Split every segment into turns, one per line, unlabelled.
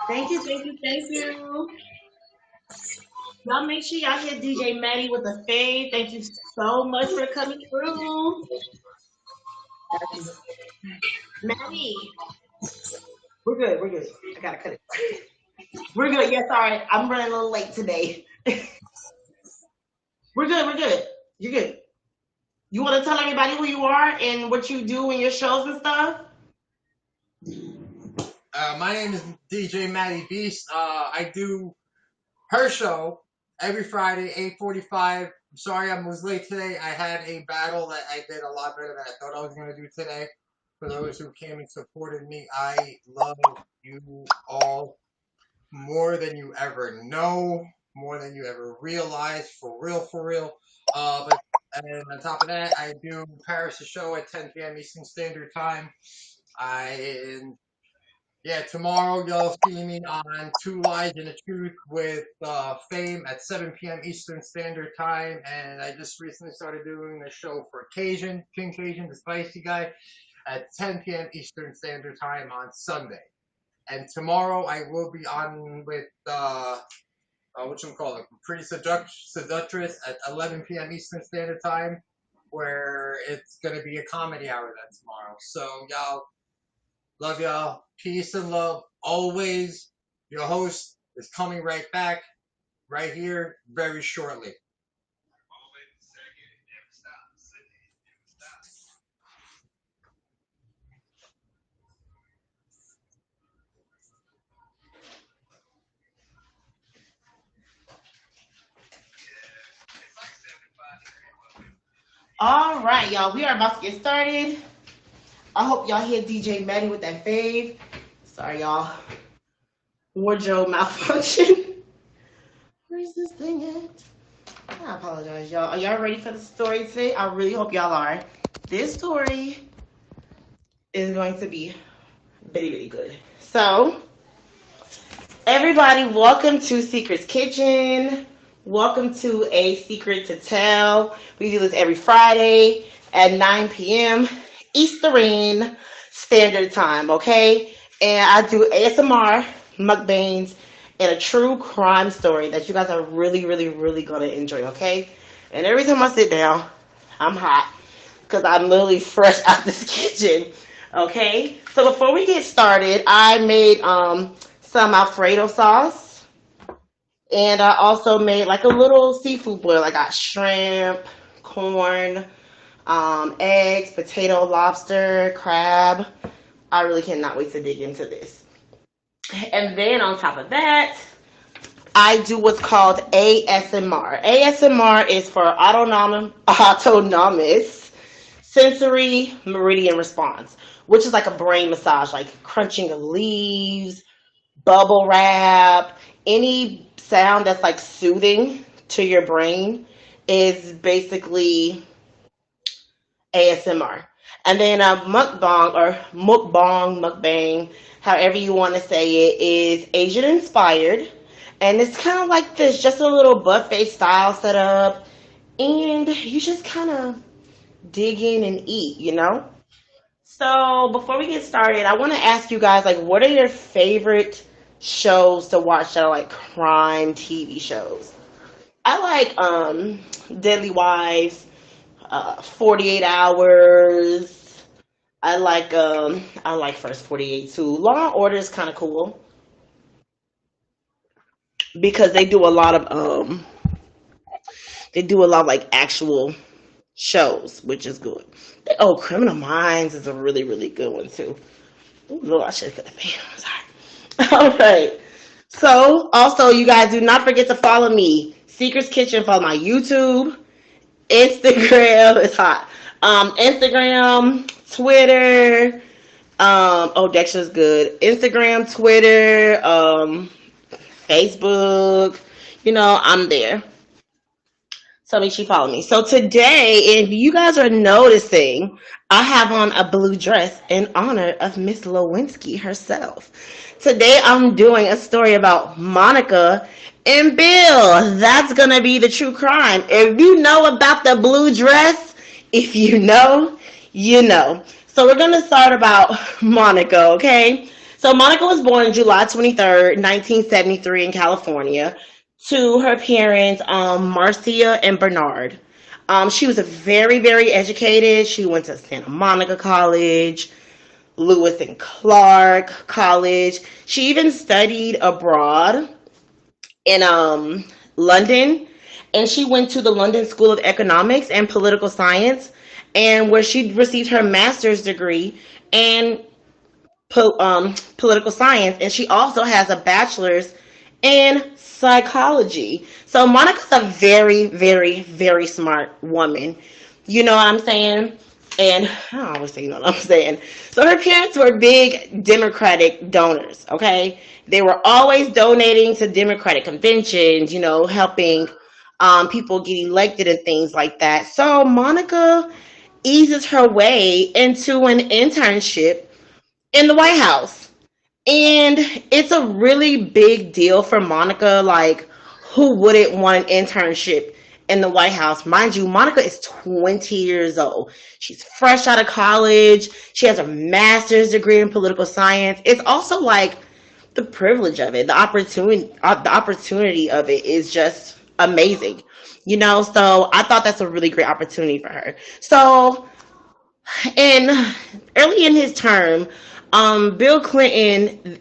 Thank you, thank you, thank you. Y'all make sure y'all hit DJ Maddie with a fade. Thank you so much for coming through. Maddie, we're good, we're good. I gotta cut it. We're good. Yeah, sorry. I'm running a little late today. We're good, we're good. You're good. You want to tell everybody who you are and what you do in your shows and stuff?
My name is DJ Matty Beast. I do her show every Friday, 8:45. I'm sorry I was late today. I had a battle that I did a lot better than I thought I was going to do today. For those who came and supported me, I love you all more than you ever know, more than you ever realize, for real, for real. But and on top of that, I do Paris' show at 10 p.m. Eastern Standard Time. I Yeah, tomorrow you'll see me on Two Lies and a Truth with Fame at 7 p.m. Eastern Standard Time. And I just recently started doing the show for King Cajun, the spicy guy, at 10 p.m. Eastern Standard Time on Sunday. And tomorrow I will be on with, Pretty Seductress at 11 p.m. Eastern Standard Time, where it's going to be a comedy hour then tomorrow. So, y'all, love y'all. Peace and love always. Your host is coming right back, right here, very shortly.
All right, y'all. We are about to get started. I hope y'all hit DJ Maddie with that fave. Sorry, y'all. Wardrobe malfunction. Where's this thing at? I apologize, y'all. Are y'all ready for the story today? I really hope y'all are. This story is going to be very, very good. So, everybody, welcome to Secret's Kitchen. Welcome to A Secret to Tell. We do this every Friday at 9 p.m. Eastern Standard Time, okay? And I do ASMR, mukbangs, and a true crime story that you guys are really, really, really going to enjoy, okay? And every time I sit down, I'm hot because I'm literally fresh out this kitchen, okay? So before we get started, I made some Alfredo sauce. And I also made like a little seafood boil. I got shrimp, corn, eggs, potato, lobster, crab. I really cannot wait to dig into this. And then on top of that, I do what's called ASMR. ASMR is for autonomous sensory meridian response, which is like a brain massage, like crunching of leaves, bubble wrap, any sound that's like soothing to your brain is basically ASMR. And then a mukbang, however you want to say it, is Asian inspired. And it's kind of like this, just a little buffet style setup. And you just kind of dig in and eat, you know? So before we get started, I want to ask you guys, like, what are your favorite shows to watch that are like crime TV shows? I like Deadly Wives, 48 Hours. I like First 48 too. Law and Order is kind of cool because they do a lot of like actual shows, which is good. Oh, Criminal Minds is a really really good one too. Ooh, Lord, I should have cut the pan. I'm sorry. All right. So, also, you guys do not forget to follow me, Secret's Kitchen, follow my YouTube, Instagram. It's hot. Instagram, Twitter. Oh, Dexter's good. Instagram, Twitter, Facebook. You know, I'm there. So make sure you follow me. So today, if you guys are noticing, I have on a blue dress in honor of Miss Lewinsky herself. Today I'm doing a story about Monica and Bill. That's gonna be the true crime. If you know about the blue dress, if you know, you know. So we're gonna start about Monica, okay? So Monica was born July 23rd, 1973 in California to her parents, Marcia and Bernard. She was a very, very educated. She went to Santa Monica College, Lewis and Clark College. She even studied abroad in London, and she went to the London School of Economics and Political Science, and where she received her master's degree in political science, and she also has a bachelor's in psychology. So Monica's a very, very, very smart woman. You know what I'm saying? And I always say, you know what I'm saying. So her parents were big Democratic donors, okay? They were always donating to Democratic conventions, helping people get elected and things like that. So Monica eases her way into an internship in the White House. And it's a really big deal for Monica. Like, who wouldn't want an internship in the White House? Mind you, Monica is 20 years old. She's fresh out of college. She has a master's degree in political science. It's also like the privilege of it, the opportunity of it is just amazing. So I thought that's a really great opportunity for her. So, and early in his term, Bill Clinton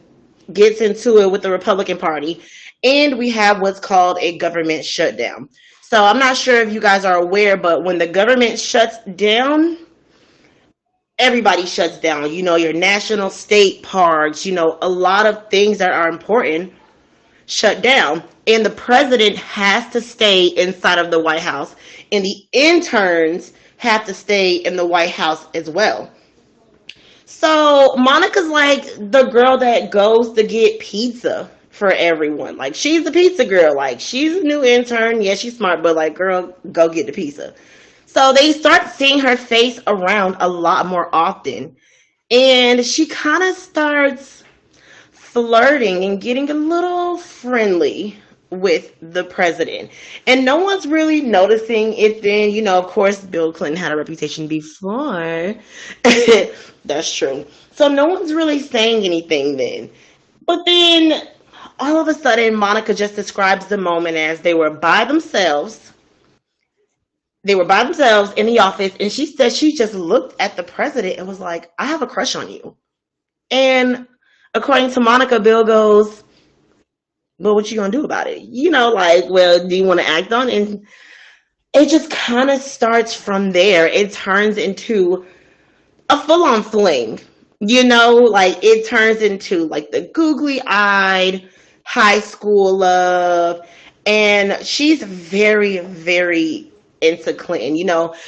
gets into it with the Republican Party, and we have what's called a government shutdown. So I'm not sure if you guys are aware, but when the government shuts down, everybody shuts down. Your national state parks, a lot of things that are important shut down. And the president has to stay inside of the White House, and the interns have to stay in the White House as well. So Monica's like the girl that goes to get pizza for everyone. Like, she's the pizza girl. Like, she's a new intern. Yeah, she's smart, but like, girl, go get the pizza. So they start seeing her face around a lot more often. And she kind of starts flirting and getting a little friendly with the president. And no one's really noticing it then. Of course, Bill Clinton had a reputation before. That's true. So no one's really saying anything then. But then all of a sudden, Monica just describes the moment as they were by themselves. They were by themselves in the office, and she said she just looked at the president and was like, I have a crush on you. And according to Monica, Bill goes, well, what you gonna do about it? Like, well, do you want to act on it? And it just kind of starts from there. It turns into a full-on fling. Like, it turns into like the googly-eyed high school love. And she's very, very into Clinton.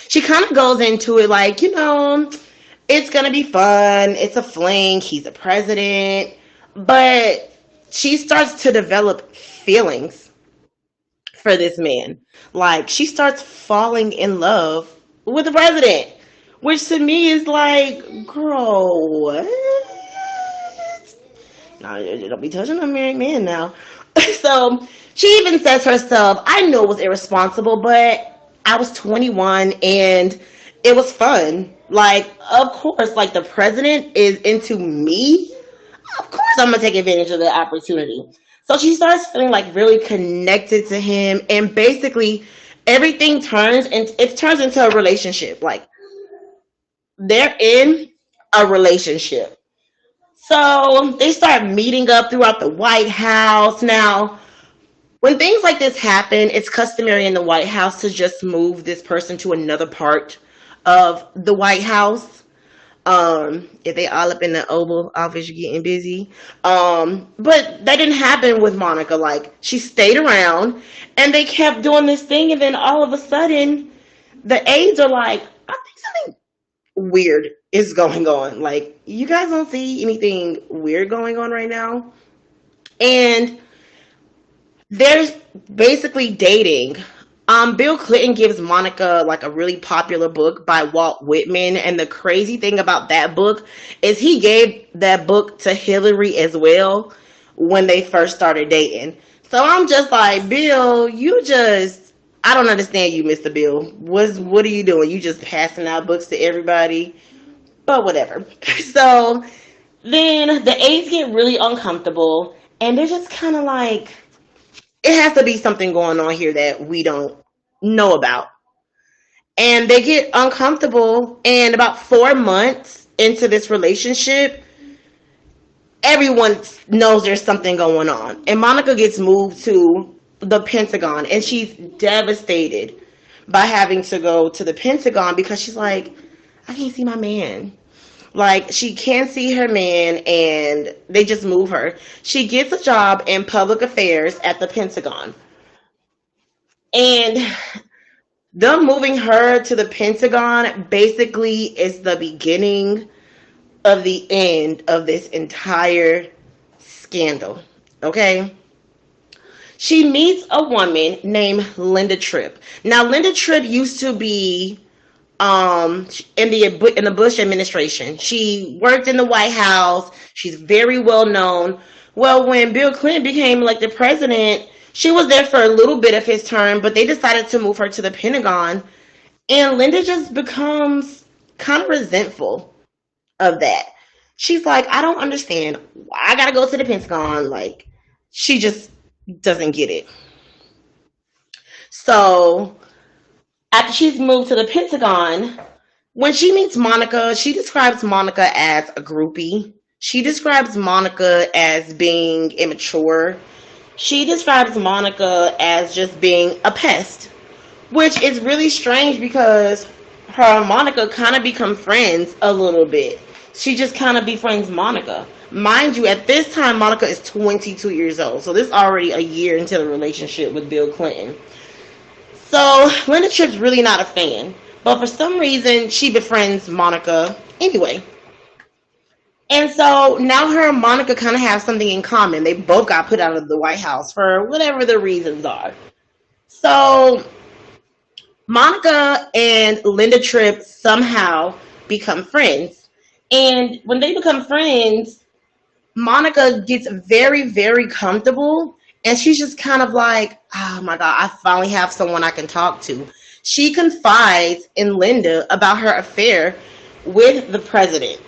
She kind of goes into it like, it's gonna be fun. It's a fling. He's the president. But she starts to develop feelings for this man. Like, she starts falling in love with the president, which to me is like, girl, what? No, don't be touching a married man now. So she even says herself, I know it was irresponsible, but I was 21 and it was fun. Like, of course, like, the president is into me. Of course I'm gonna take advantage of the opportunity. So she starts feeling like really connected to him, and basically everything turns into a relationship. Like, they're in a relationship. So they start meeting up throughout the White House. Now, when things like this happen, it's customary in the White House to just move this person to another part of the White House. If they all up in the Oval Office, you're getting busy. But that didn't happen with Monica. Like, she stayed around, and they kept doing this thing, and then all of a sudden, the aides are like, I think something weird is going on. Like, you guys don't see anything weird going on right now? And they're basically dating. Bill Clinton gives Monica like a really popular book by Walt Whitman, and the crazy thing about that book is he gave that book to Hillary as well when they first started dating. So I'm just like, Bill, I don't understand you, Mr. Bill. What are you doing? You just passing out books to everybody? But whatever. So Then the aides get really uncomfortable, and they're just kind of like, it has to be something going on here that we don't know about. And they get uncomfortable, and about 4 months into this relationship, everyone knows there's something going on. And Monica gets moved to the Pentagon, and she's devastated by having to go to the Pentagon because she's like, I can't see my man. Like, she can't see her man, and they just move her. She gets a job in public affairs at the Pentagon. And them moving her to the Pentagon basically is the beginning of the end of this entire scandal. Okay? She meets a woman named Linda Tripp. Now, Linda Tripp used to be in the Bush administration. She worked in the White House. She's very well known. Well, when Bill Clinton became elected president, she was there for a little bit of his term, but they decided to move her to the Pentagon, and Linda just becomes kind of resentful of that. She's like, I don't understand why I gotta go to the Pentagon. Like, she just doesn't get it. So after she's moved to the Pentagon, when she meets Monica, she describes Monica as a groupie. She describes Monica as being immature. She describes Monica as just being a pest, which is really strange because her and Monica kind of become friends a little bit. She just kind of befriends Monica. Mind you, at this time, Monica is 22 years old. So this is already a year into the relationship with Bill Clinton. So Linda Tripp's really not a fan. But for some reason, she befriends Monica anyway. And so now her and Monica kind of have something in common. They both got put out of the White House for whatever the reasons are. So Monica and Linda Tripp somehow become friends. And when they become friends, Monica gets very, very comfortable. And she's just kind of like, oh my God, I finally have someone I can talk to. She confides in Linda about her affair with the president.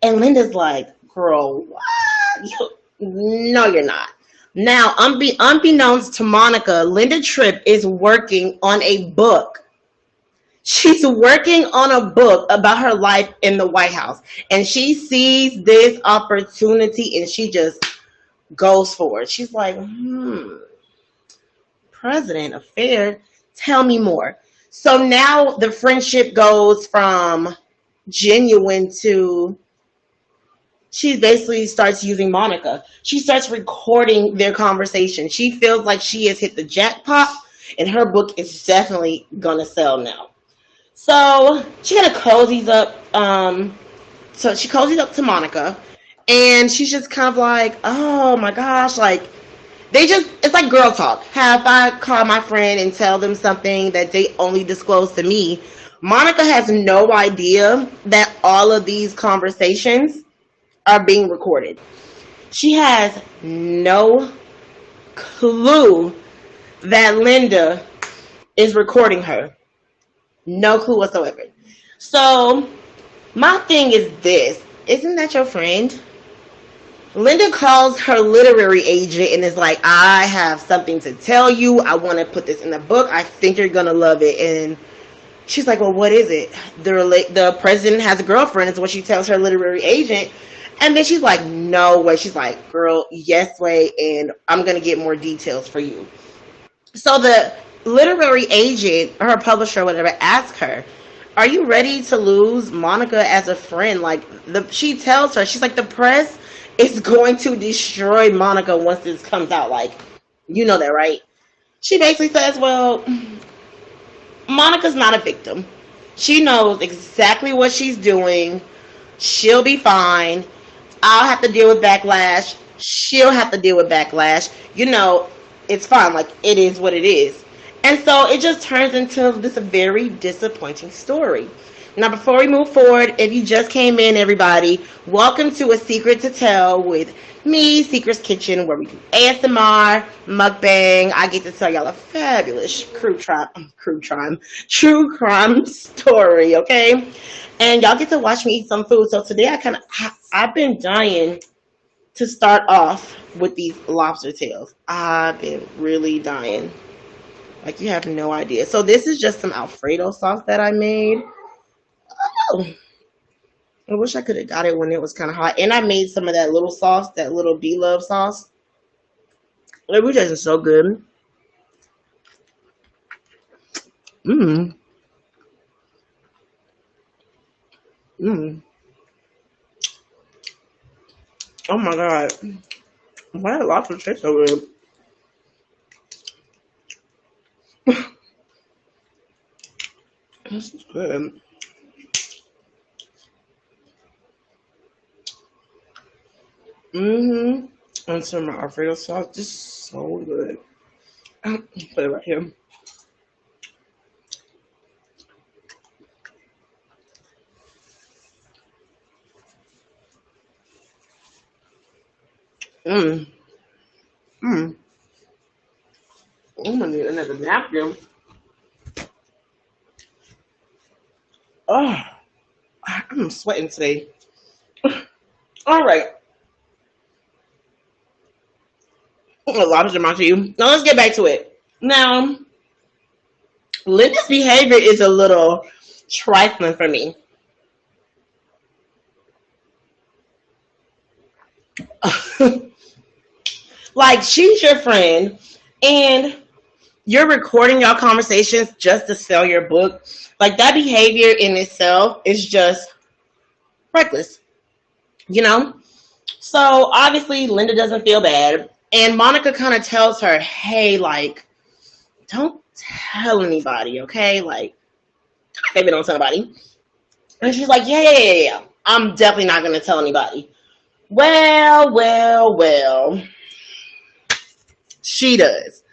And Linda's like, girl, what? No, you're not. Now, unbeknownst to Monica, Linda Tripp is working on a book. She's working on a book about her life in the White House. And she sees this opportunity and she just goes for it. She's like, president affair, tell me more. So now the friendship goes from genuine to she basically starts using Monica. She starts recording their conversation. She feels like she has hit the jackpot and her book is definitely gonna sell now. So she kind of cozies up. So she cozies up to Monica, and she's just kind of like, "Oh my gosh!" Like it's like girl talk. Have I call my friend and tell them something that they only disclose to me? Monica has no idea that all of these conversations are being recorded. She has no clue that Linda is recording her. No clue whatsoever. So my thing is this. Isn't that your friend? Linda calls her literary agent and is like, I have something to tell you. I want to put this in the book. I think you're going to love it. And she's like, well, what is it? The president has a girlfriend is what she tells her literary agent. And then she's like, no way. She's like, girl, yes way. And I'm going to get more details for you. So the literary agent, her publisher, whatever, asked her, are you ready to lose Monica as a friend? Like, she tells her, she's like, the press is going to destroy Monica once this comes out. Like, you know that, right? She basically says, well, Monica's not a victim. She knows exactly what she's doing. She'll be fine. I'll have to deal with backlash. She'll have to deal with backlash. You know, it's fine. Like, it is what it is. And so it just turns into this very disappointing story. Now, before we move forward, if you just came in, everybody, welcome to A Secret to Tell with me, Secret's Kitchen, where we do ASMR, mukbang. I get to tell y'all a fabulous true crime story, okay? And y'all get to watch me eat some food. So today I I've been dying to start off with these lobster tails. I've been really dying. Like you have no idea. So this is just some Alfredo sauce that I made. Oh, I wish I could have got it when it was kind of hot. And I made some of that little sauce, that little B Love sauce. It was just so good. Mmm. Mmm. Oh my god. Why did lobster taste so good? This is good. Mm-hmm. And some Alfredo sauce. Just so good. Put it right here. Mmm. Mmm. I'm gonna need another napkin. Oh, I'm sweating today. All right. Lobster macho you. Now let's get back to it. Now, Linda's behavior is a little trifling for me. Like she's your friend and you're recording your conversations just to sell your book. Like that behavior in itself is just reckless, you know? So obviously Linda doesn't feel bad. And Monica kind of tells her, hey, like, don't tell anybody, okay? Like, maybe don't tell anybody. And she's like, yeah. I'm definitely not going to tell anybody. Well. She does.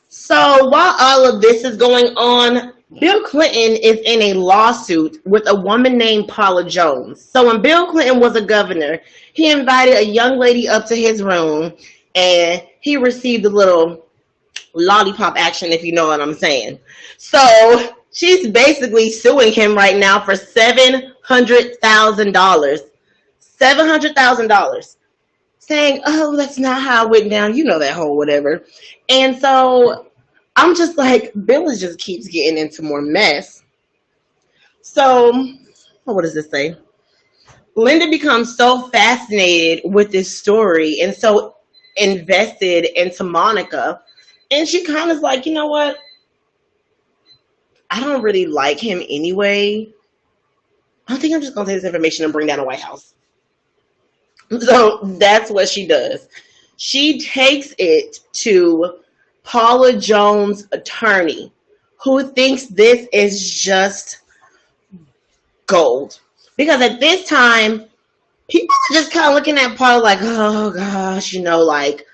So while all of this is going on, Bill Clinton is in a lawsuit with a woman named Paula Jones. So when Bill Clinton was a governor, he invited a young lady up to his room and he received a little lollipop action, if you know what I'm saying. So she's basically suing him right now for $700,000. $700,000. Saying, oh, that's not how it went down. You know that whole whatever. And so I'm just like, Bill just keeps getting into more mess. So, what does this say? Linda becomes so fascinated with this story and so invested into Monica. And she kind of is like, you know what? I don't really like him anyway. I think I'm just going to take this information and bring down the White House. So that's what she does. She takes it to Paula Jones' attorney, who thinks this is just gold. Because at this time, people are just kind of looking at Paula like, oh gosh, you know, like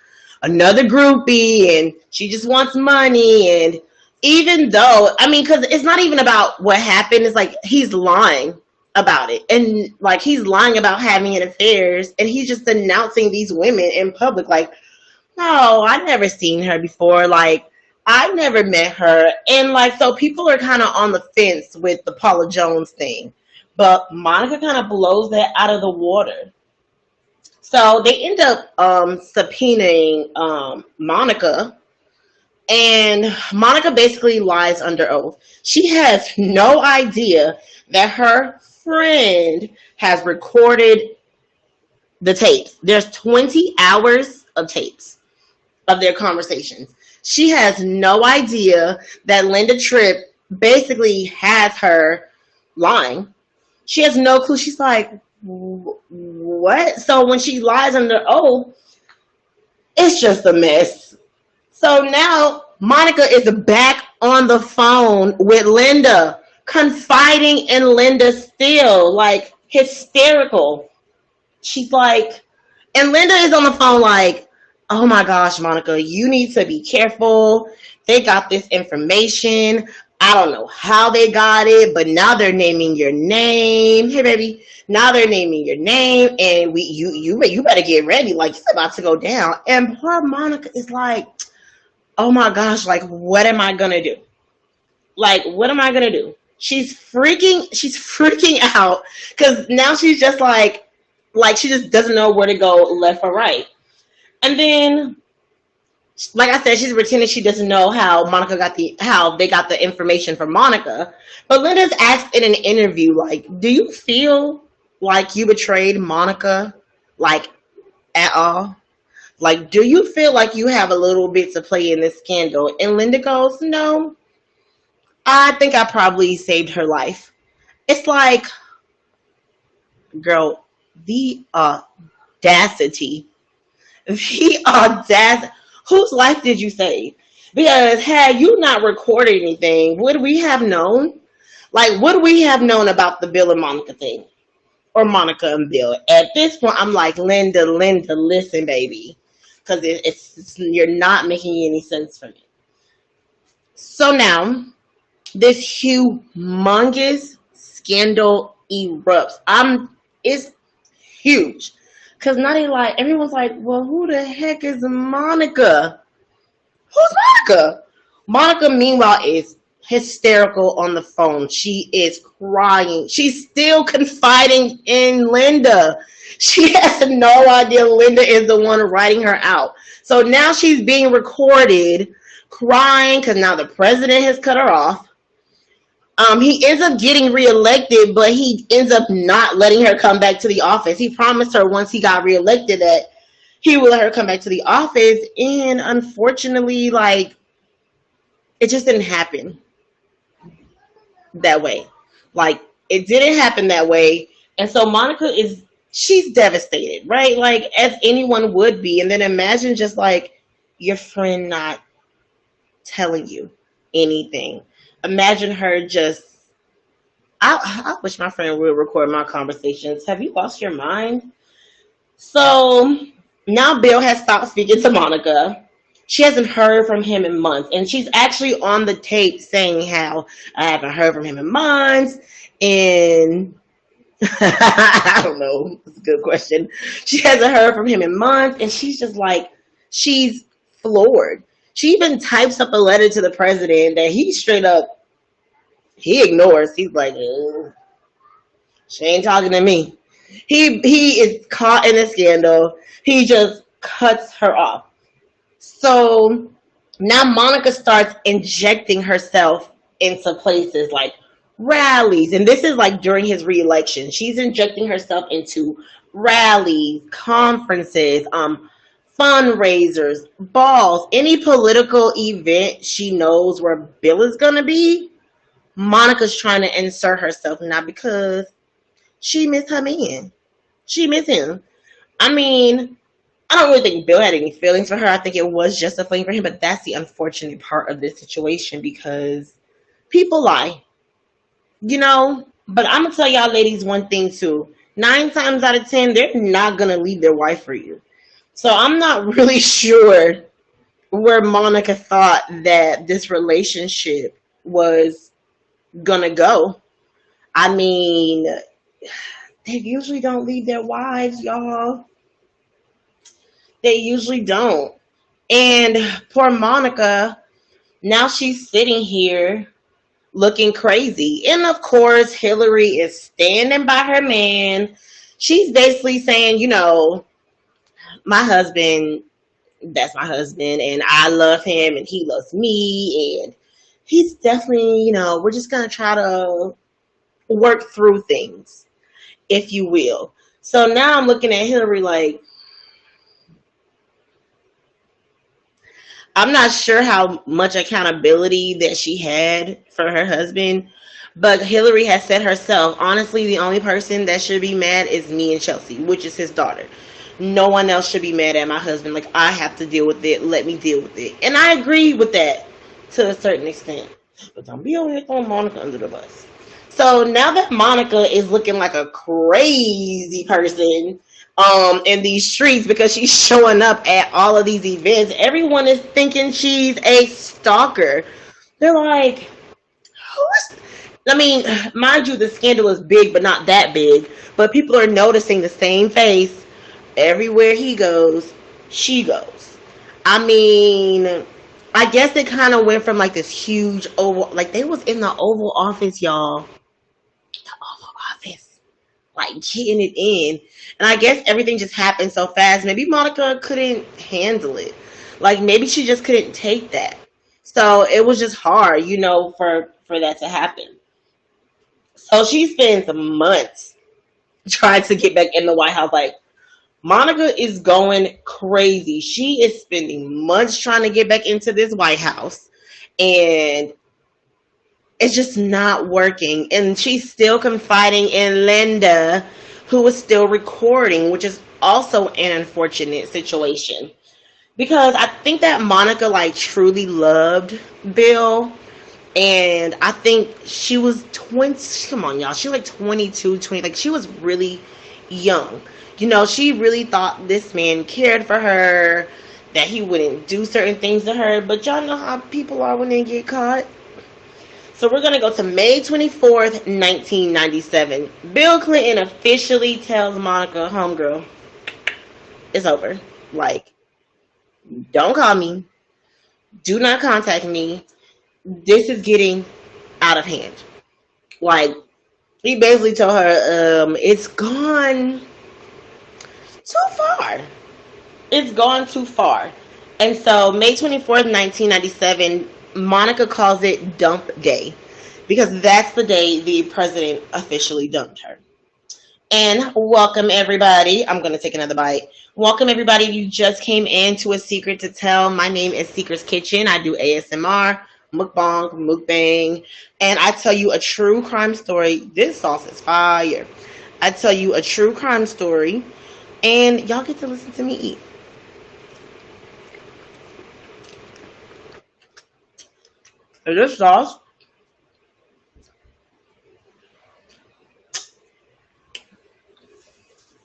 another groupie and she just wants money. And even though, I mean, because it's not even about what happened, it's like he's lying about it. And like he's lying about having affairs and he's just announcing these women in public like, no, I've never seen her before. Like, I've never met her. And like, so people are kind of on the fence with the Paula Jones thing. But Monica kind of blows that out of the water. So they end up subpoenaing Monica. And Monica basically lies under oath. She has no idea that her friend has recorded the tapes. There's 20 hours of tapes of their conversations. She has no idea that Linda Tripp basically has her lying. She has no clue. She's like, what? So when she lies under oath, it's just a mess. So now Monica is back on the phone with Linda, confiding in Linda still, like hysterical. She's like, and Linda is on the phone like, oh my gosh, Monica, you need to be careful. They got this information. I don't know how they got it, but now they're naming your name. Hey, baby. Now they're naming your name, and you better get ready. Like, it's about to go down. And poor Monica is like, oh my gosh, like, what am I gonna do? Like, what am I gonna do? She's freaking out because now she's just like, Like she just doesn't know where to go left or right. And then, like I said, she's pretending she doesn't know how they got the information from Monica. But Linda's asked in an interview, like, do you feel like you betrayed Monica, like at all? Like, do you feel like you have a little bit to play in this scandal? And Linda goes, no, I think I probably saved her life. It's like, girl, the audacity. The audacity. Whose life did you save? Because had you not recorded anything, would we have known? Like, would we have known about the Bill and Monica thing? Or Monica and Bill? At this point, I'm like, Linda, listen, baby. Because you're not making any sense for me. So now, this humongous scandal erupts. It's huge. Cause now they like everyone's like, well, who the heck is Monica? Who's Monica? Monica, meanwhile, is hysterical on the phone. She is crying. She's still confiding in Linda. She has no idea Linda is the one writing her out. So now she's being recorded crying because now the president has cut her off. He ends up getting reelected, but he ends up not letting her come back to the office. He promised her once he got reelected that he would let her come back to the office, and unfortunately, like, it just didn't happen that way. Like, it didn't happen that way, and so she's devastated, right? Like, as anyone would be, and then imagine just like your friend not telling you anything. Imagine her just. I wish my friend would record my conversations. Have you lost your mind? So now Bill has stopped speaking to Monica. She hasn't heard from him in months. And she's actually on the tape saying how I haven't heard from him in months. And I don't know. It's a good question. She hasn't heard from him in months. And she's just like, she's floored. She even types up a letter to the president that he straight up he ignores. He's like, she ain't talking to me. He is caught in a scandal. He just cuts her off. So now Monica starts injecting herself into places like rallies. And this is like during his reelection. She's injecting herself into rallies, conferences, fundraisers, balls, any political event she knows where Bill is going to be. Monica's trying to insert herself now because she missed her man. She missed him. I mean, I don't really think Bill had any feelings for her. I think it was just a fling for him, but that's the unfortunate part of this situation because people lie, you know? But I'm going to tell y'all ladies one thing too. 9 times out of 10, they're not going to leave their wife for you. So I'm not really sure where Monica thought that this relationship was gonna go. I mean, they usually don't leave their wives, y'all. They usually don't. And poor Monica, now she's sitting here looking crazy. And of course, Hillary is standing by her man. She's basically saying, my husband, that's my husband, and I love him, and he loves me, and he's definitely, we're just going to try to work through things, if you will. So now I'm looking at Hillary like, I'm not sure how much accountability that she had for her husband, but Hillary has said herself, honestly, the only person that should be mad is me and Chelsea, which is his daughter. No one else should be mad at my husband. Like, I have to deal with it. Let me deal with it. And I agree with that to a certain extent. But don't be on here throwing Monica under the bus. So now that Monica is looking like a crazy person in these streets because she's showing up at all of these events, everyone is thinking she's a stalker. They're like, I mean, mind you, the scandal is big, but not that big. But people are noticing the same face everywhere he goes, she goes. I mean, I guess it kind of went from like this huge oval, like they was in the Oval Office, y'all. The Oval Office, like getting it in. And I guess everything just happened so fast. Maybe Monica couldn't handle it. Like maybe she just couldn't take that. So it was just hard, for that to happen. So she spends months trying to get back in the White House. Like Monica is going crazy. She is spending months trying to get back into this White House. And it's just not working. And she's still confiding in Linda, who is still recording, which is also an unfortunate situation. Because I think that Monica like truly loved Bill. And I think she was 20. Come on, y'all. She was like 22, 20. Like she was really young. She really thought this man cared for her, that he wouldn't do certain things to her. But y'all know how people are when they get caught. So we're going to go to May 24th, 1997. Bill Clinton officially tells Monica, homegirl, it's over. Like, don't call me. Do not contact me. This is getting out of hand. Like, he basically told her, it's gone too far. It's gone too far. And so May 24th, 1997, Monica calls it dump day because that's the day the president officially dumped her. And welcome everybody. I'm going to take another bite. Welcome everybody. You just came into A Secret to Tell. My name is Secret's Kitchen. I do ASMR, mukbang, and I tell you a true crime story. This sauce is fire. I tell you a true crime story, and y'all get to listen to me eat. And this sauce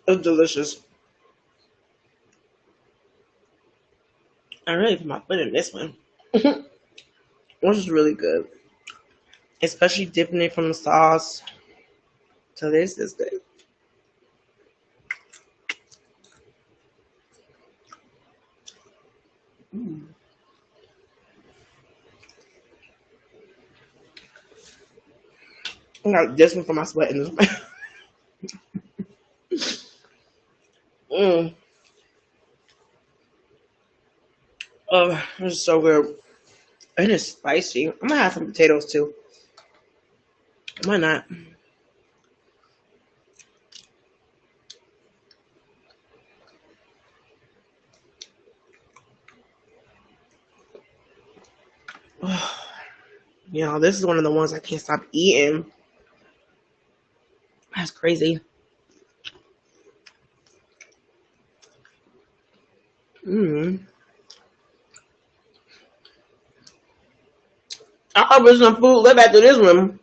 is delicious. I really put my foot in this one. Which is really good. Especially dipping it from the sauce. So this is good. Mm. I got this one for my sweat in this one. Mm. Oh, this is so good. And it's spicy. I'm gonna have some potatoes too. Why not? This is one of the ones I can't stop eating. That's crazy. Mm. I'll put some food left after this one.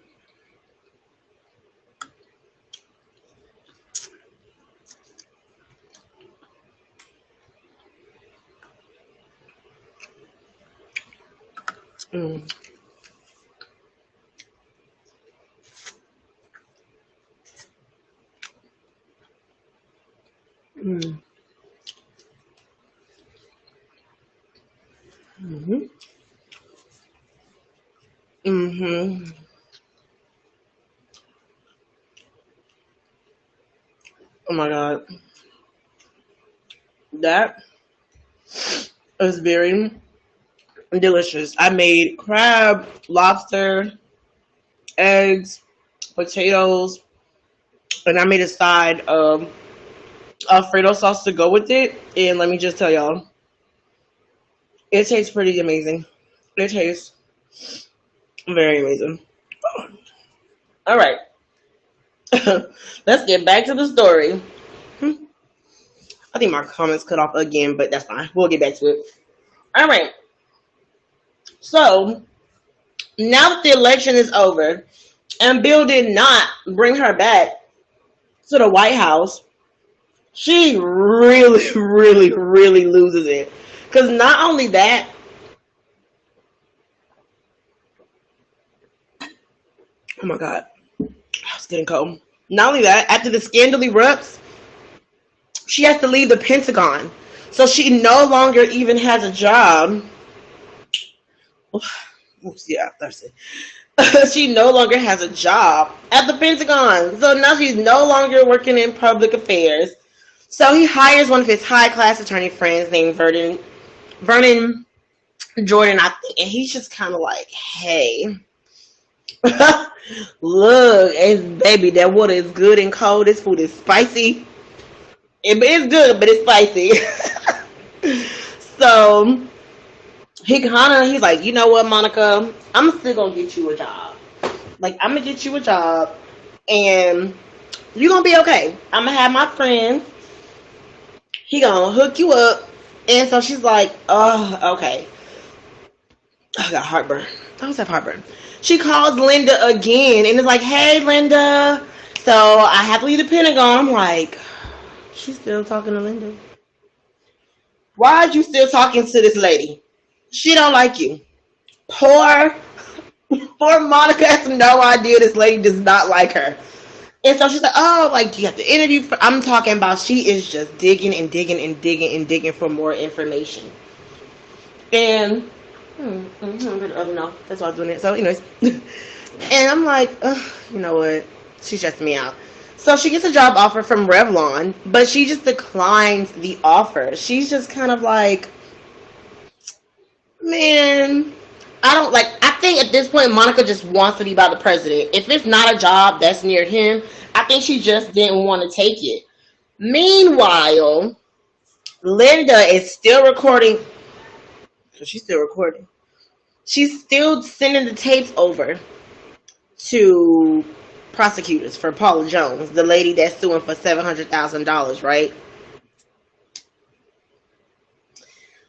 Mm. Mm. Mm-hmm. Mm-hmm. Oh my god. That is very delicious. I made crab, lobster, eggs, potatoes, and I made a side of Alfredo sauce to go with it. And let me just tell y'all, it tastes pretty amazing. It tastes very amazing. All right. Let's get back to the story. I think my comments cut off again, but that's fine. We'll get back to it. All right. So now that the election is over and Bill did not bring her back to the White House, she really, really, really loses it. Because not only that, oh my God, it's getting cold. Not only that, after the scandal erupts, she has to leave the Pentagon. So she no longer even has a job. Oops, yeah, that's it. She no longer has a job at the Pentagon. So now she's no longer working in public affairs. So he hires one of his high class attorney friends named Vernon Jordan, I think, and he's just kind of like, hey, look, baby, that water is good and cold. This food is spicy. It's good, but it's spicy. So he's like, you know what, Monica, I'm still gonna get you a job. Like, I'm gonna get you a job, and you're gonna be okay. I'm gonna have my friend. He gonna hook you up. And so she's like, oh, okay. I got heartburn. I always have heartburn. She calls Linda again and is like, hey, Linda. So I have to leave the Pentagon. I'm like, she's still talking to Linda. Why are you still talking to this lady? She don't like you. Poor, poor Monica has no idea this lady does not like her. And so she's like, oh, like, do you have to interview? I'm talking about she is just digging and digging and digging and digging for more information. And, no, that's why I was doing it. So, anyways. And I'm like, ugh, you know what? She stressed me out. So she gets a job offer from Revlon, but she just declines the offer. She's just kind of like, man, I don't like. I think at this point, Monica just wants to be by the president. If it's not a job that's near him, I think she just didn't want to take it. Meanwhile, Linda is still recording. So she's still recording. She's still sending the tapes over to prosecutors for Paula Jones, the lady that's suing for $700,000, right?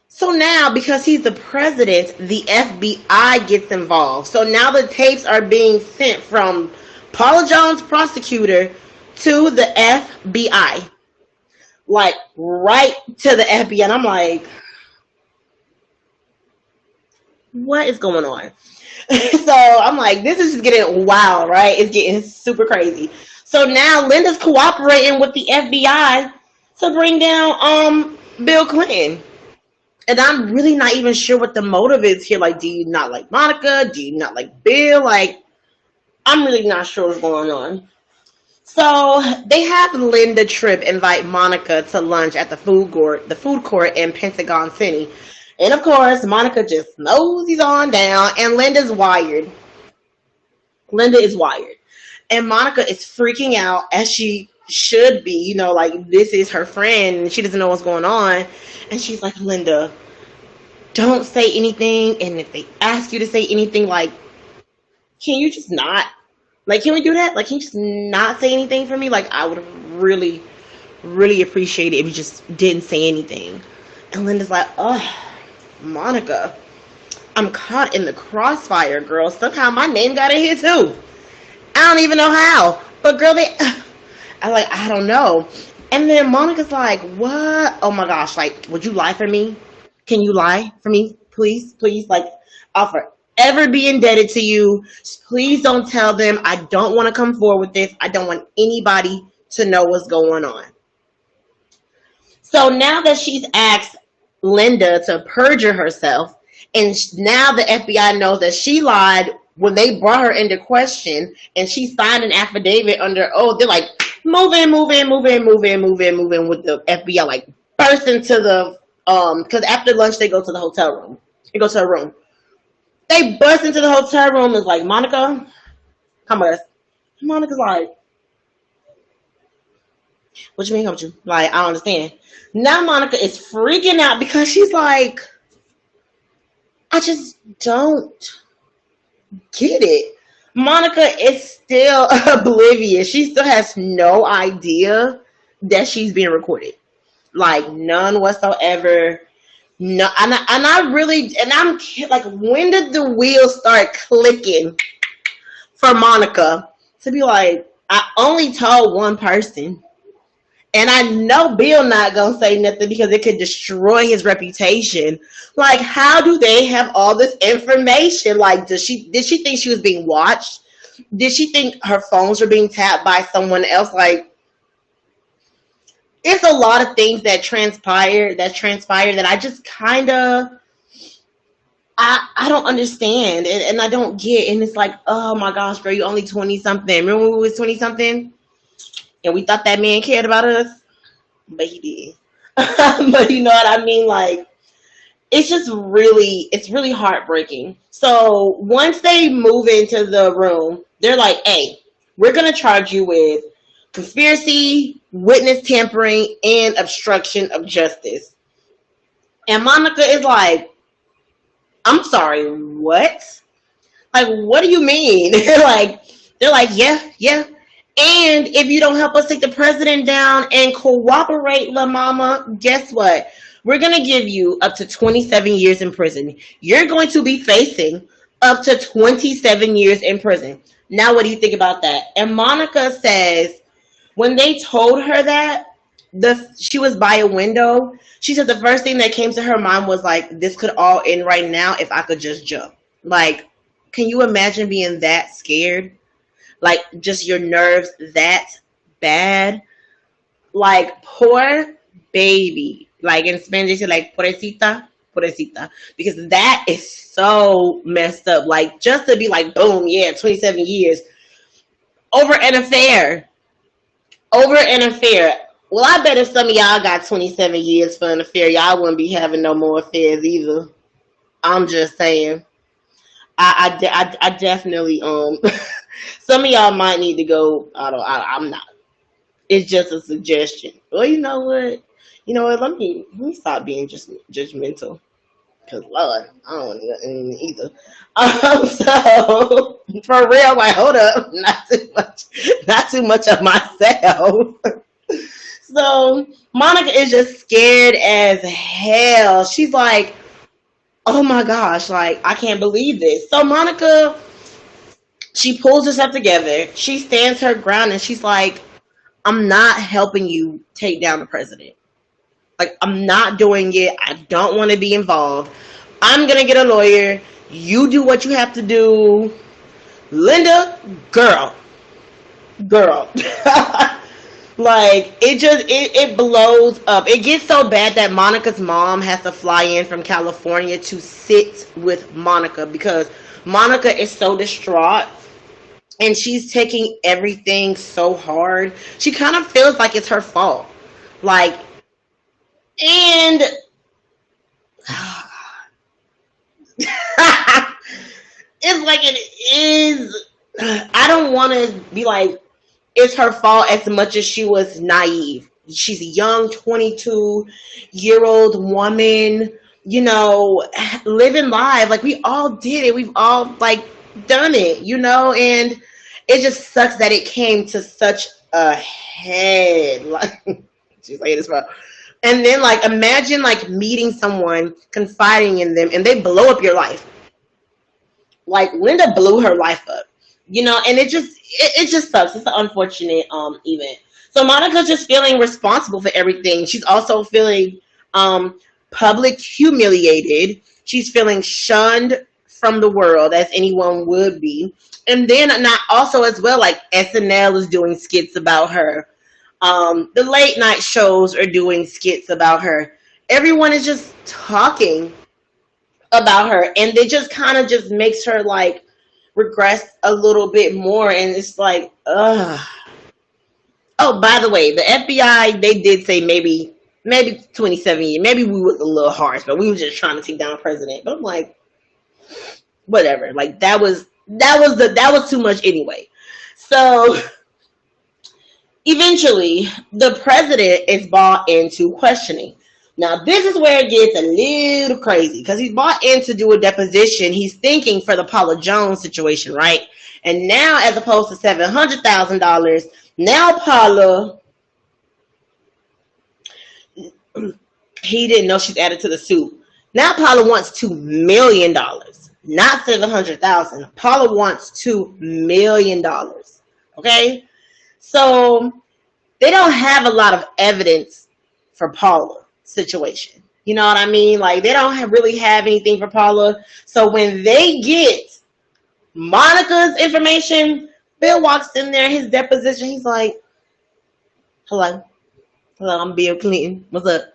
So now, because he's the president, the FBI gets involved. So now the tapes are being sent from Paula Jones' prosecutor to the FBI. Like, right to the FBI. And I'm like, what is going on? So I'm like, this is just getting wild, right? It's getting super crazy. So now Linda's cooperating with the FBI to bring down Bill Clinton. And I'm really not even sure what the motive is here. Like, do you not like Monica? Do you not like Bill? Like, I'm really not sure what's going on. So they have Linda Tripp invite Monica to lunch at the food court in Pentagon City. And of course, Monica just nosys on down, and Linda's wired. Linda is wired. And Monica is freaking out, as she should be, you know, like, this is her friend, and she doesn't know what's going on. And she's like, Linda, don't say anything, and if they ask you to say anything, like, can you just not? Like, can we do that? Like, can you just not say anything for me? Like, I would really, really appreciate it if you just didn't say anything. And Linda's like, oh, Monica, I'm caught in the crossfire, girl. Somehow my name got in here too. I don't even know how. But girl, I don't know. And then Monica's like, what? Oh my gosh, like, would you lie for me? Can you lie for me? Please, please, like, I'll forever be indebted to you. Please don't tell them. I don't want to come forward with this. I don't want anybody to know what's going on. So now that she's asked Linda to perjure herself, and now the FBI knows that she lied when they brought her into question, and she signed an affidavit under oath. They're like, move in with the FBI, like, burst into the because after lunch they go to the hotel room. They go to her room. They burst into the hotel room and is like, Monica, come with us. Monica's like, what you mean, come with you? Like, I don't understand. Now Monica is freaking out because she's like, I just don't get it. Monica is still oblivious. She still has no idea that she's being recorded. Like, none whatsoever. No, and I'm like, when did the wheels start clicking for Monica to be like, I only told one person, and I know Bill not gonna say nothing because it could destroy his reputation. Like, how do they have all this information? Like, did she think she was being watched? Did she think her phones were being tapped by someone else? Like, it's a lot of things that transpired that I just kind of, I don't understand, and I don't get. And it's like, oh my gosh, girl, you only 20 something. Remember when we was 20 something and we thought that man cared about us? but he did. But you know what I mean? Like, it's really heartbreaking. So once they move into the room, they're like, hey, we're going to charge you with conspiracy, witness tampering, and obstruction of justice. And Monica is like, I'm sorry, what? Like, what do you mean? They're like, yeah, yeah. And if you don't help us take the president down and cooperate, La Mama, guess what? We're going to give you up to 27 years in prison. You're going to be facing up to 27 years in prison. Now, what do you think about that? And Monica says, when they told her that, she was by a window. She said the first thing that came to her mind was like, this could all end right now if I could just jump. Like, can you imagine being that scared? Like, just your nerves that bad? Like, poor baby. Like, in Spanish, it's like, pobrecita, pobrecita. Because that is so messed up. Like, just to be like, boom, yeah, 27 years. Over an affair. Over an affair. Well, I bet if some of y'all got 27 years for an affair, y'all wouldn't be having no more affairs either. I'm just saying. I definitely some of y'all might need to go. I'm not. It's just a suggestion. Well, you know what? You know what? Let me stop being just judgmental. Cause Lord, I don't want to either. So for real, like hold up, not too much of myself. So Monica is just scared as hell. She's like, oh my gosh, like I can't believe this. So Monica, she pulls herself together. She stands her ground and she's like, I'm not helping you take down the president. Like, I'm not doing it. I don't want to be involved. I'm going to get a lawyer. You do what you have to do. Linda, girl. Like, it blows up. It gets so bad that Monica's mom has to fly in from California to sit with Monica because Monica is so distraught and she's taking everything so hard. She kind of feels like it's her fault. Like, and it's like it is. I don't want to be like it's her fault as much as she was naive. She's a young 22-year-old woman, you know, living life. Like we all did it. We've all like done it, you know, and it just sucks that it came to such a head. Like she's like this, and then like imagine like meeting someone, confiding in them, and they blow up your life. Like Linda blew her life up, you know, and it just sucks. It's an unfortunate event. So Monica's just feeling responsible for everything. She's also feeling public humiliated. She's feeling shunned from the world as anyone would be. And then not also as well, like SNL is doing skits about her. The late night shows are doing skits about her. Everyone is just talking about her, and it just kind of just makes her like regress a little bit more. And it's like, ugh. Oh, by the way, the FBI, they did say maybe 27 years. Maybe we was a little harsh, but we were just trying to take down the president. But I'm like, whatever. Like that was too much anyway. So eventually, the president is brought into questioning. Now, this is where it gets a little crazy because he's brought in to do a deposition. He's thinking for the Paula Jones situation, right? And now, as opposed to $700,000, now Paula, he didn't know she's added to the suit. Now Paula wants $2 million, not $700,000. Paula wants $2 million. Okay, so they don't have a lot of evidence for Paula situation. You know what I mean? Like they don't really have anything for Paula. So when they get Monica's information, Bill walks in there, his deposition, he's like, hello, I'm Bill Clinton. What's up?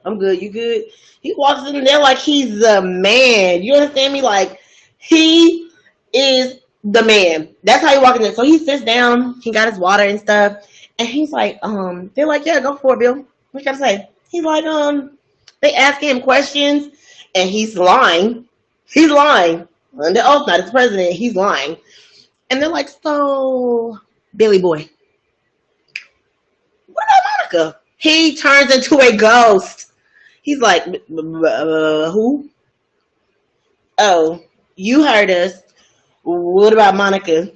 I'm good. You good? He walks in there like he's the man. You understand me? Like he is the man. That's how he walks in there. So he sits down, he got his water and stuff, and he's like, they're like, yeah, go for it, Bill. What can I say? He's like, they asking him questions and he's lying. He's lying. Under oath, not as president, he's lying. And they're like, so, Billy boy, what about Monica? He turns into a ghost. He's like, who? Oh, you heard us. What about Monica?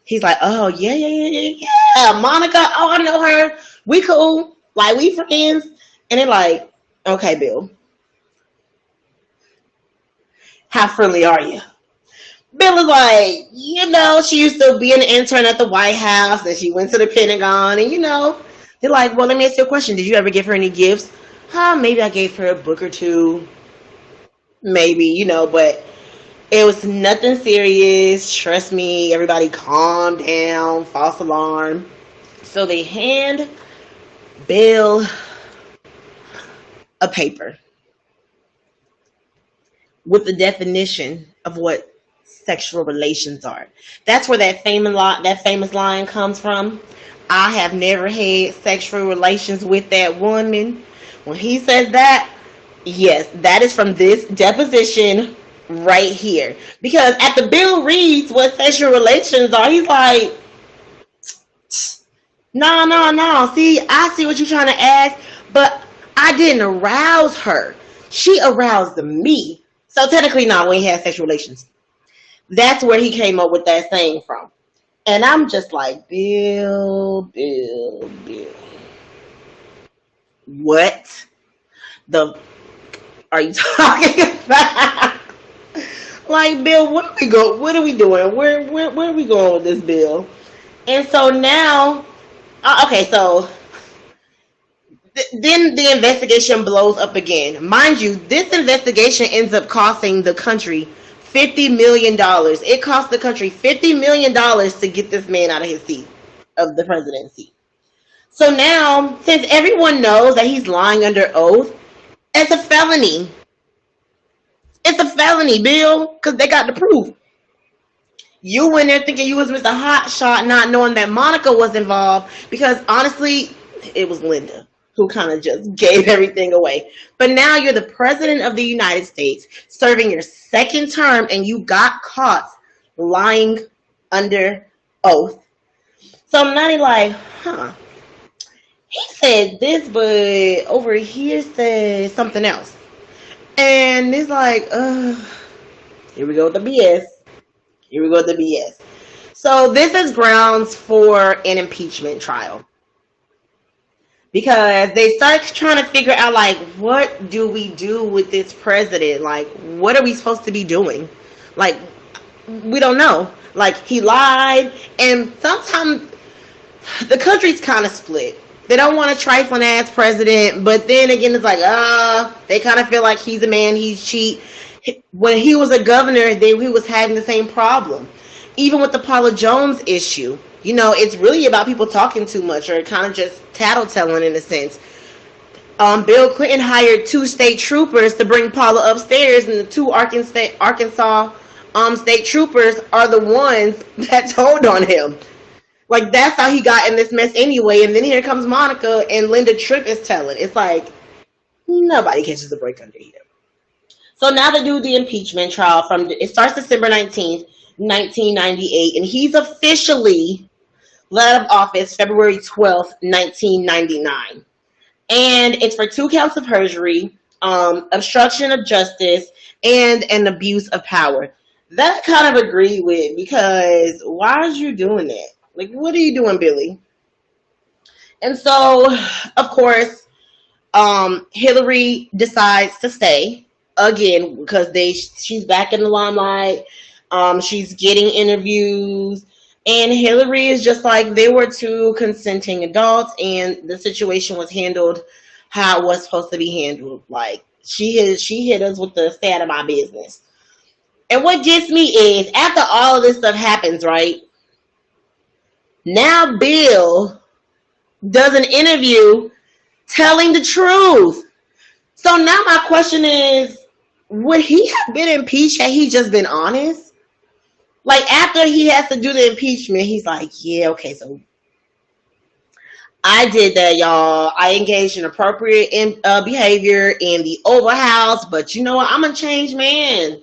He's like, oh, yeah. Monica, oh, I know her. We cool. Like, we friends. And they're like, okay, Bill, how friendly are you? Bill is like, she used to be an intern at the White House and she went to the Pentagon. And, they're like, well, let me ask you a question. Did you ever give her any gifts? Maybe I gave her a book or two. Maybe, but it was nothing serious. Trust me. Everybody calm down. False alarm. So they hand Bill a paper with the definition of what sexual relations are. That's where that famous line comes from. I have never had sexual relations with that woman. When he says that, yes, that is from this deposition right here. Because at the Bill reads what sexual relations are, he's like, no. See, I see what you're trying to ask, but I didn't arouse her. She aroused me. So technically, no, we ain't had sexual relations. That's where he came up with that saying from. And I'm just like, Bill. What the are you talking about? Like, Bill, what are we doing? Where are we going with this, Bill? And so now, okay, so then the investigation blows up again. Mind you, this investigation ends up costing the country $50 million. It cost the country $50 million to get this man out of his seat, of the presidency. So now, since everyone knows that he's lying under oath, it's a felony. It's a felony, Bill, because they got the proof. You went there thinking you was Mr. Hot Shot, not knowing that Monica was involved, because honestly, it was Linda who kind of just gave everything away. But now you're the president of the United States, serving your second term, and you got caught lying under oath. So I'm not like, he said this, but over here said something else. And it's like, here we go with the BS. So this is grounds for an impeachment trial. Because they start trying to figure out, like, what do we do with this president? Like, what are we supposed to be doing? Like, we don't know. Like, he lied. And sometimes the country's kind of split. They don't want a trifling ass president, but then again, it's like, they kind of feel like he's a man, he's cheat. When he was a governor, he was having the same problem. Even with the Paula Jones issue, it's really about people talking too much or kind of just tattletelling in a sense. Bill Clinton hired 2 state troopers to bring Paula upstairs, and the 2 Arkansas state troopers are the ones that told on him. Like, that's how he got in this mess anyway. And then here comes Monica, and Linda Tripp is telling. It's like, nobody catches a break under here. So now they do the impeachment trial. It starts December 19th, 1998, and he's officially let out of office February 12th, 1999. And it's for 2 counts of perjury, obstruction of justice, and an abuse of power. That I kind of agree with, because why are you doing that? Like, what are you doing, Billy? And so, of course, Hillary decides to stay again because she's back in the limelight. She's getting interviews, and Hillary is just like, they were 2 consenting adults, and the situation was handled how it was supposed to be handled. Like, she hit us with the stay out of my business. And what gets me is, after all of this stuff happens, right? Now Bill does an interview telling the truth. So now my question is, would he have been impeached had he just been honest? Like, after he has to do the impeachment, he's like, yeah, okay, so I did that, y'all. I engaged in appropriate behavior in the Oval House, but you know what? I'm a changed man.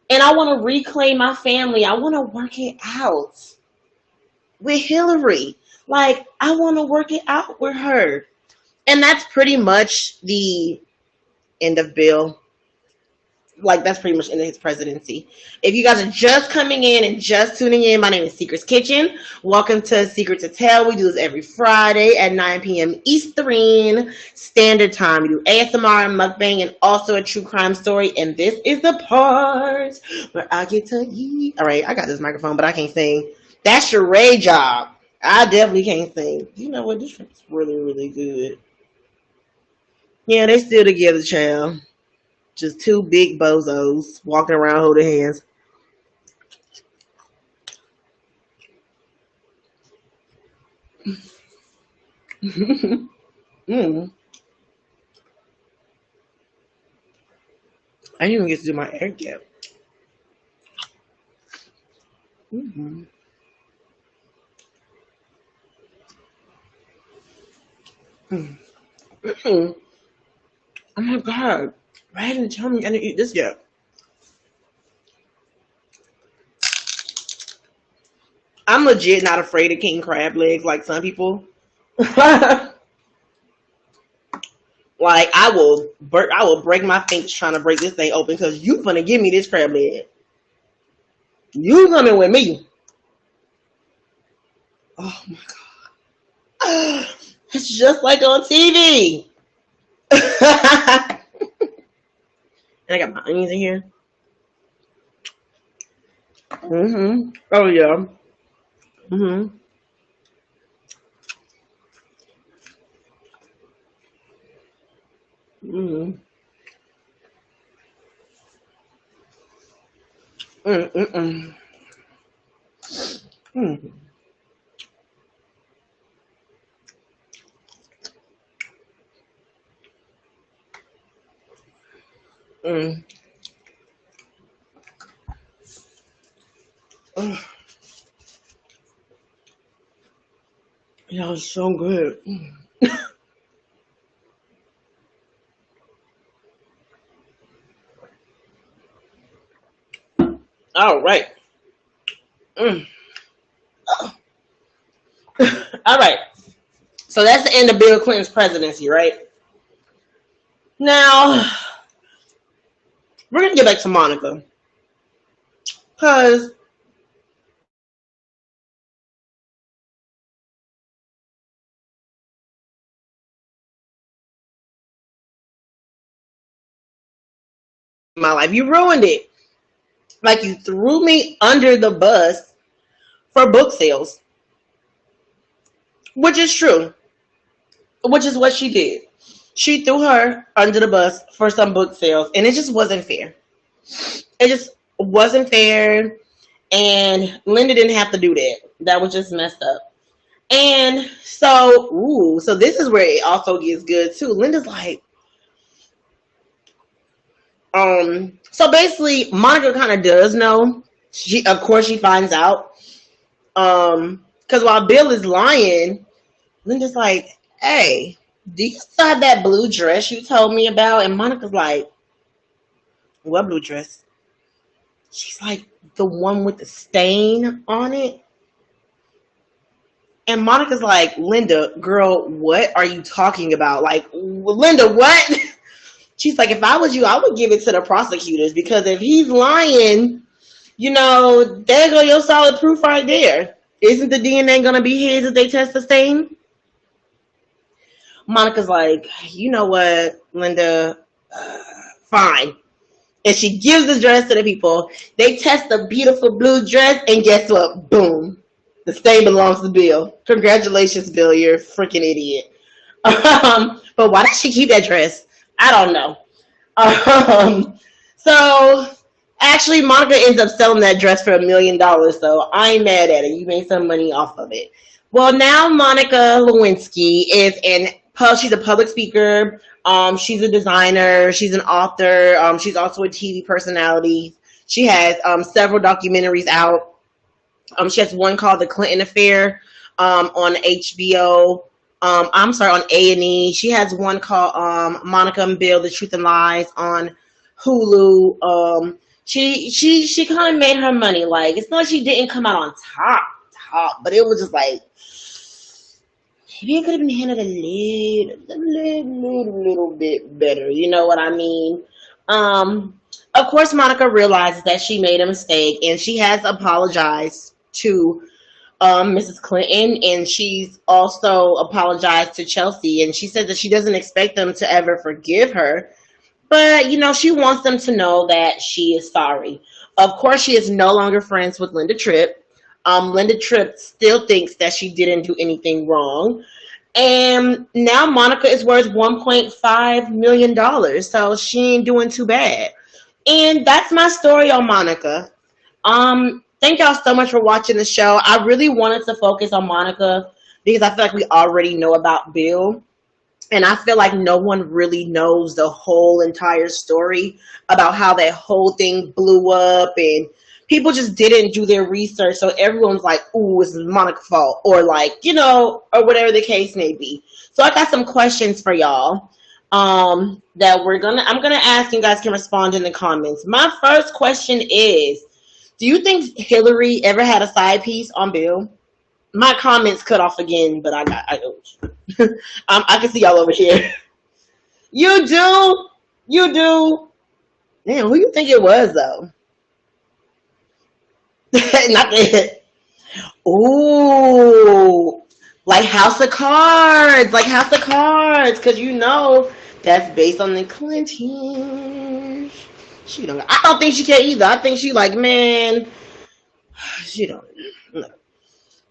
And I want to reclaim my family. I want to work it out with Hillary. Like, I want to work it out with her. And that's pretty much the end of Bill. Like, that's pretty much into his presidency. If you guys are just coming in and just tuning in, my name is Secret's Kitchen. Welcome to Secret to Tell. We do this every Friday at 9 p.m. Eastern Standard Time. We do ASMR and mukbang and also a true crime story. And this is the part where I get to eat. All right, I got this microphone, but I can't sing. That's your Ray job. I definitely can't sing. You know what? This is really, really good. Yeah, they still together, child. Just two big bozos walking around holding hands. mm. I didn't even get to do my hair yet. Mm-hmm. Mm-hmm. Oh my god. Why didn't tell me I didn't eat this yet? I'm legit not afraid of king crab legs like some people. Like I will break my fingers trying to break this thing open because you gonna give me this crab leg. You coming with me. Oh my god. It's just like on TV. And I got my onions in here. Mm-hmm. Oh yeah. Mm-hmm. Mm-hmm. Mm-mm-mm. Mm. Mm. Ugh. That was so good. All right. Mm. All right. So that's the end of Bill Clinton's presidency, right? Now we're gonna get back to Monica because my life you ruined it. Like you threw me under the bus for book sales, which is true, which is what she did. She threw her under the bus for some book sales, and it just wasn't fair. It just wasn't fair, and Linda didn't have to do that. That was just messed up. And so this is where it also gets good too. Linda's like, so basically, Monica kind of does know. Of course, she finds out. Because while Bill is lying, Linda's like, "Hey, do you still have that blue dress you told me about?" And Monica's like, "What blue dress?" She's like, "The one with the stain on it." And Monica's like, "Linda, girl, what are you talking about? Like, Linda, what?" She's like, "If I was you, I would give it to the prosecutors because if he's lying, there go your solid proof right there. Isn't the DNA gonna be his if they test the stain?" Monica's like, "You know what, Linda? Fine." And she gives the dress to the people. They test the beautiful blue dress, and guess what? Boom. The stain belongs to Bill. Congratulations, Bill. You're a freaking idiot. But why did she keep that dress? I don't know. So actually, Monica ends up selling that dress for $1 million. So I ain't mad at it. You made some money off of it. Well, now Monica Lewinsky is she's a public speaker. She's a designer. She's an author. She's also a TV personality. She has several documentaries out. She has one called The Clinton Affair. on HBO. I'm sorry, on A&E. She has one called Monica and Bill: The Truth and Lies on Hulu. She kind of made her money. Like, it's not like she didn't come out on top, but it was just like maybe it could have been handled a little bit better. You know what I mean? Of course, Monica realizes that she made a mistake, and she has apologized to Mrs. Clinton, and she's also apologized to Chelsea, and she said that she doesn't expect them to ever forgive her, but she wants them to know that she is sorry. Of course, she is no longer friends with Linda Tripp. Linda Tripp still thinks that she didn't do anything wrong, and now Monica is worth $1.5 million, so she ain't doing too bad. And that's my story on Monica. Thank y'all so much for watching the show. I really wanted to focus on Monica because I feel like we already know about Bill. And I feel like no one really knows the whole entire story about how that whole thing blew up, and people just didn't do their research. So everyone's like, ooh, it's Monica's fault, or like, or whatever the case may be. So I got some questions for y'all. That I'm gonna ask, you guys can respond in the comments. My first question is, do you think Hillary ever had a side piece on Bill? My comments cut off again, but I can see y'all over here. You do? You do? Damn, who you think it was though? Not that. Ooh, like House of Cards, because that's based on the Clintons. I don't think she can either. I think she like, man, she don't. No.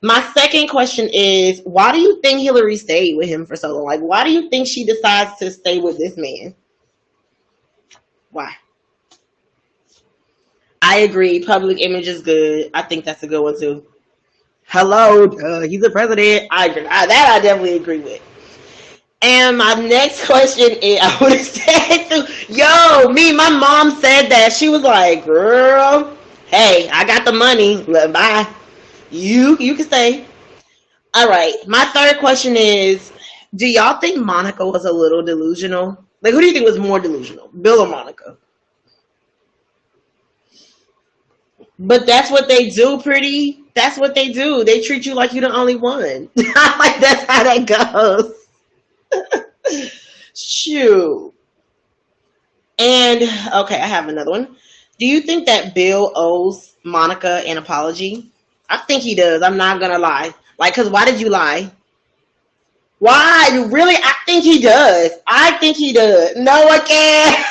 My second question is, why do you think Hillary stayed with him for so long? Like, why do you think she decides to stay with this man? Why? I agree. Public image is good. I think that's a good one too. Hello, he's the president. I agree. That I definitely agree with. And my next question is, I would have said my mom said that. She was like, girl, hey, I got the money. Bye. You can stay. All right. My third question is, do y'all think Monica was a little delusional? Like, who do you think was more delusional, Bill or Monica? But that's what they do, pretty. That's what they do. They treat you like you're the only one. Like, that's how that goes. Shoot. And, okay, I have another one. Do you think that Bill owes Monica an apology? I think he does. I'm not going to lie. Like, because why did you lie? Why? Really? I think he does. No, I can't.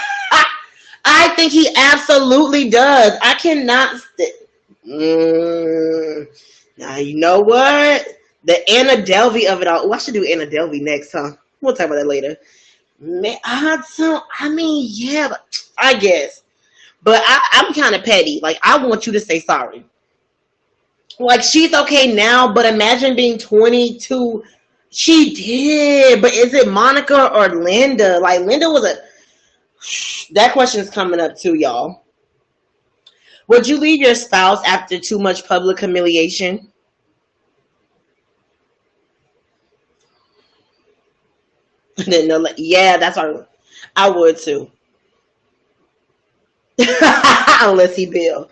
I think he absolutely does. I cannot. Now, you know what? The Anna Delvey of it all. Oh, I should do Anna Delvey next, huh? We'll talk about that later. Man, yeah, but I guess. But I'm kind of petty. Like, I want you to say sorry. Like, she's okay now, but imagine being 22. She did. But is it Monica or Linda? Like, Linda was a... That question is coming up too, y'all. Would you leave your spouse after too much public humiliation? Yeah, that's our... I would too. Unless he Bill.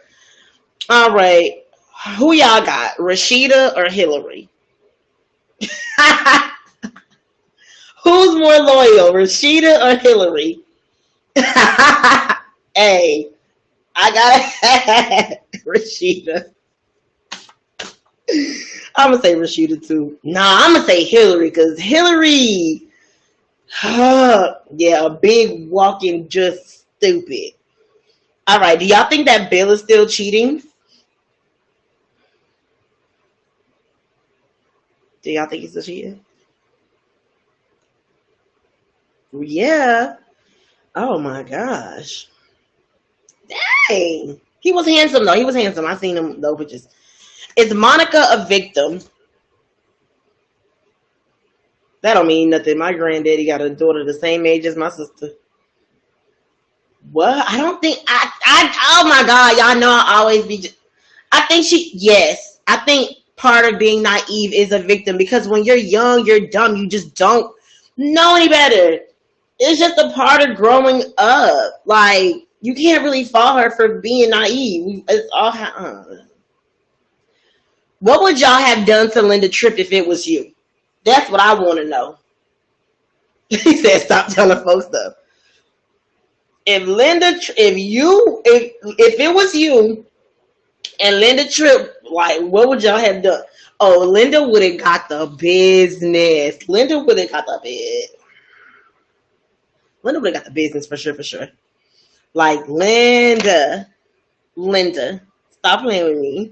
All right. Who y'all got? Rashida or Hillary? Who's more loyal, Rashida or Hillary? Hey, I gotta Rashida. I'm gonna say Rashida too. Nah, I'm gonna say Hillary, because Hillary, yeah, a big walking just stupid. All right, do y'all think that Bill is still cheating? Do y'all think he's still cheating? Yeah. Oh my gosh. Dang. He was handsome though. I seen him though, but just... Is Monica a victim? That don't mean nothing. My granddaddy got a daughter the same age as my sister. What? I don't think oh my God, y'all know I always be... I think she... Yes. I think part of being naive is a victim, because when you're young, you're dumb. You just don't know any better. It's just a part of growing up. Like, you can't really fault her for being naive. It's all what would y'all have done to Linda Tripp if it was you? That's what I want to know. He said, "Stop telling folks stuff." If it was you and Linda Tripp, like, what would y'all have done? Oh, Linda would have got the business. Linda would have got the bid. Linda would have got the business for sure, for sure. Like, Linda, stop playing with me.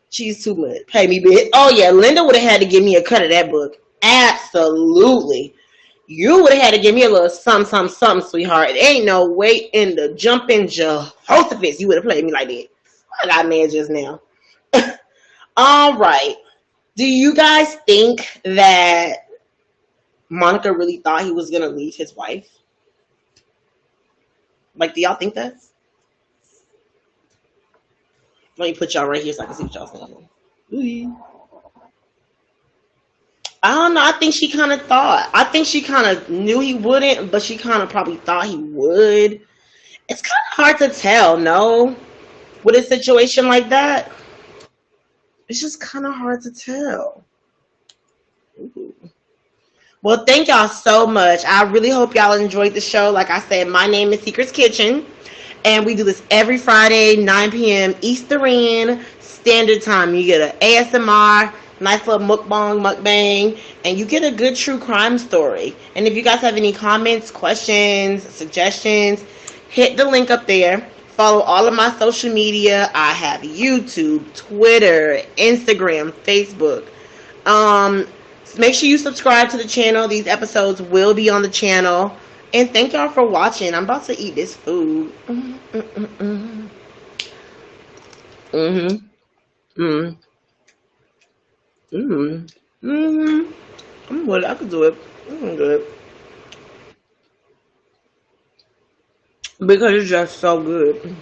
She's too much. Pay me, bitch. Oh yeah, Linda would have had to give me a cut of that book. Absolutely. You would have had to give me a little something, something, something, sweetheart. There ain't no way in the jumping Jehoshaphat you would have played me like that. I got mad just now. All right. Do you guys think that Monica really thought he was gonna leave his wife? Like, do y'all think that? Let me put y'all right here so I can see what y'all saying. Ooh. I don't know. I think she kind of thought. I think she kind of knew he wouldn't, but she kind of probably thought he would. It's kind of hard to tell, no? With a situation like that, it's just kind of hard to tell. Ooh. Well, thank y'all so much. I really hope y'all enjoyed the show. Like I said, my name is Secret's Kitchen, and we do this every Friday, 9 p.m. Eastern Standard Time. You get an ASMR, nice little mukbang, and you get a good true crime story. And if you guys have any comments, questions, suggestions, hit the link up there. Follow all of my social media. I have YouTube, Twitter, Instagram, Facebook. Make sure you subscribe to the channel. These episodes will be on the channel. And thank y'all for watching. I'm about to eat this food. Mm-hmm. Mm-hmm. Mm-hmm. I'm good. I could do it. I'm good. Because it's just so good.